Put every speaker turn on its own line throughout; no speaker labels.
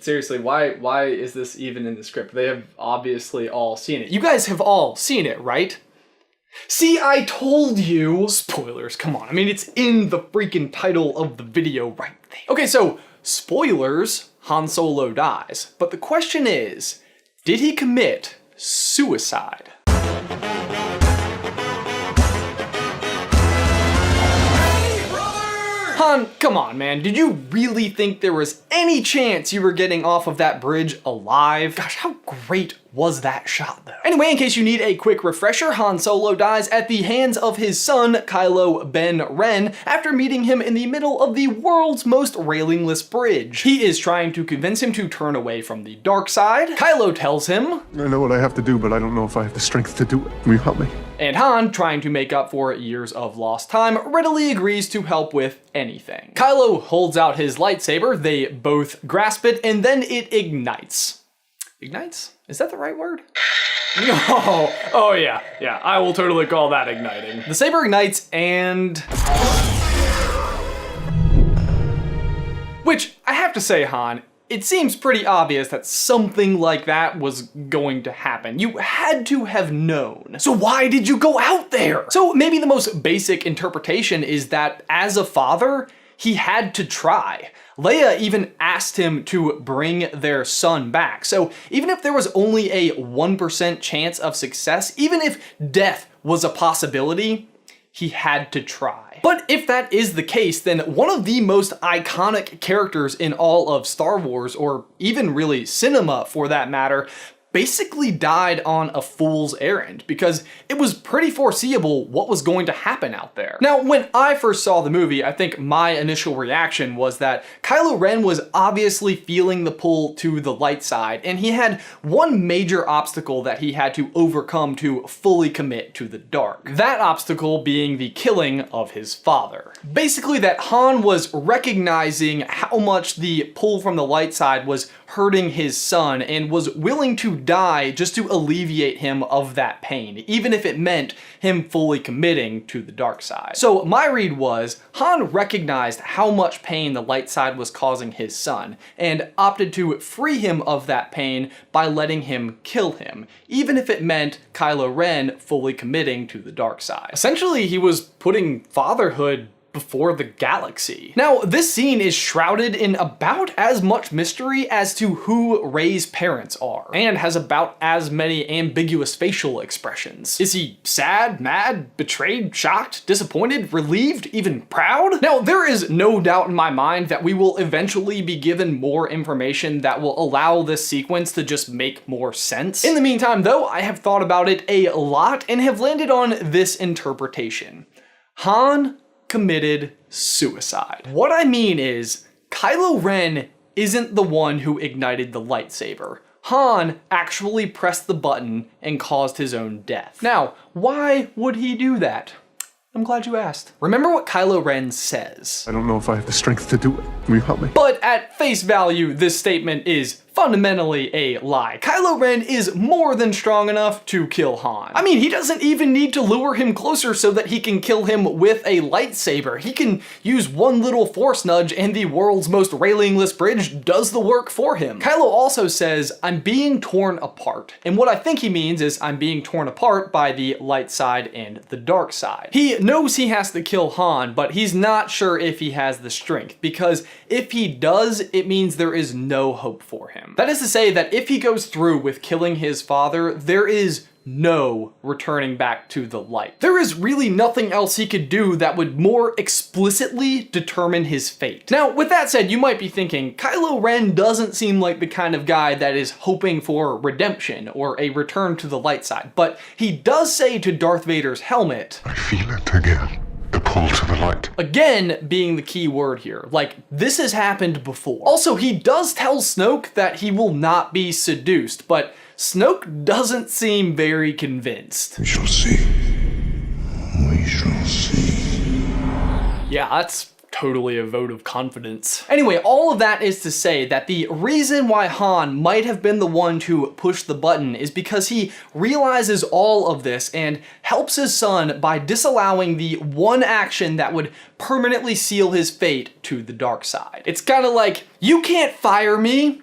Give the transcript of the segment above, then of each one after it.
Seriously, why is this even in the script? They have obviously all seen it. You guys have all seen it, right? See, I told you! Spoilers, come on. I mean, it's in the freaking title of the video right there. Okay, so, spoilers, Han Solo dies. But the question is, did he commit suicide? Han, come on, man. Did you really think there was any chance you were getting off of that bridge alive? Gosh, how great was that shot, though? Anyway, in case you need a quick refresher, Han Solo dies at the hands of his son, Kylo Ben Ren, after meeting him in the middle of the world's most railingless bridge. He is trying to convince him to turn away from the dark side. Kylo tells him,
I know what I have to do, but I don't know if I have the strength to do it. Will you help me?
And Han, trying to make up for years of lost time, readily agrees to help with anything. Kylo holds out his lightsaber, they both grasp it, and then it ignites. Ignites? Is that the right word? No. Oh yeah, I will totally call that igniting. The saber ignites and... Which, I have to say, Han, it seems pretty obvious that something like that was going to happen. You had to have known. So why did you go out there? So maybe the most basic interpretation is that as a father, he had to try. Leia even asked him to bring their son back. So even if there was only a 1% chance of success, even if death was a possibility, he had to try. But if that is the case, then one of the most iconic characters in all of Star Wars, or even really cinema for that matter, basically died on a fool's errand because it was pretty foreseeable what was going to happen out there. Now, when I first saw the movie, I think my initial reaction was that Kylo Ren was obviously feeling the pull to the light side, and he had one major obstacle that he had to overcome to fully commit to the dark. That obstacle being the killing of his father. Basically, that Han was recognizing how much the pull from the light side was hurting his son and was willing to die just to alleviate him of that pain, even if it meant him fully committing to the dark side. So my read was, Han recognized how much pain the light side was causing his son, and opted to free him of that pain by letting him kill him, even if it meant Kylo Ren fully committing to the dark side. Essentially, he was putting fatherhood before the galaxy. Now, this scene is shrouded in about as much mystery as to who Rey's parents are, and has about as many ambiguous facial expressions. Is he sad, mad, betrayed, shocked, disappointed, relieved, even proud? Now, there is no doubt in my mind that we will eventually be given more information that will allow this sequence to just make more sense. In the meantime, though, I have thought about it a lot and have landed on this interpretation. Han committed suicide. What I mean is, Kylo Ren isn't the one who ignited the lightsaber. Han actually pressed the button and caused his own death. Now, why would he do that? I'm glad you asked. Remember what Kylo Ren says.
I don't know if I have the strength to do it. Will you help me?
But at face value, this statement is fundamentally a lie. Kylo Ren is more than strong enough to kill Han. I mean, he doesn't even need to lure him closer so that he can kill him with a lightsaber. He can use one little force nudge and the world's most railingless bridge does the work for him. Kylo also says, I'm being torn apart. And what I think he means is I'm being torn apart by the light side and the dark side. He knows he has to kill Han, but he's not sure if he has the strength, because if he does, it means there is no hope for him. That is to say that if he goes through with killing his father, there is no returning back to the light. There is really nothing else he could do that would more explicitly determine his fate. Now, with that said, you might be thinking, Kylo Ren doesn't seem like the kind of guy that is hoping for redemption or a return to the light side, but he does say to Darth Vader's helmet,
I feel it again. The pull to the light.
Again being the key word here. Like, this has happened before. Also, he does tell Snoke that he will not be seduced, but Snoke doesn't seem very convinced.
We shall see. We shall see.
Yeah, that's totally a vote of confidence. Anyway, all of that is to say that the reason why Han might have been the one to push the button is because he realizes all of this and helps his son by disallowing the one action that would permanently seal his fate to the dark side. It's kind of like, you can't fire me,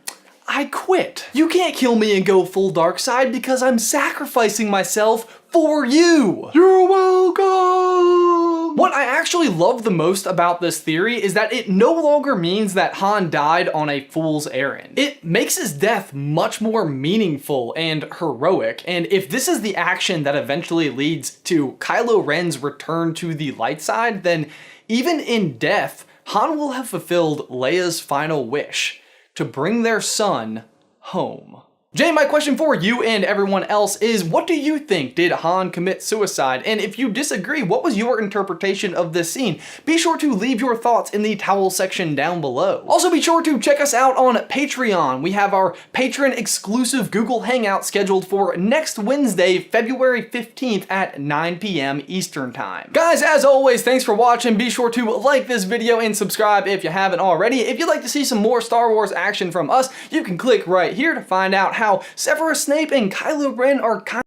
I quit. You can't kill me and go full dark side because I'm sacrificing myself for you. You're welcome. What I actually love the most about this theory is that it no longer means that Han died on a fool's errand. It makes his death much more meaningful and heroic, and if this is the action that eventually leads to Kylo Ren's return to the light side, then even in death, Han will have fulfilled Leia's final wish to bring their son home. Jay, my question for you and everyone else is, what do you think? Did Han commit suicide? And if you disagree, what was your interpretation of this scene? Be sure to leave your thoughts in the towel section down below. Also, be sure to check us out on Patreon. We have our patron exclusive Google Hangout scheduled for next Wednesday, February 15th at 9 p.m. Eastern Time. Guys, as always, thanks for watching. Be sure to like this video and subscribe if you haven't already. If you'd like to see some more Star Wars action from us, you can click right here to find out how Severus Snape and Kylo Ren are kind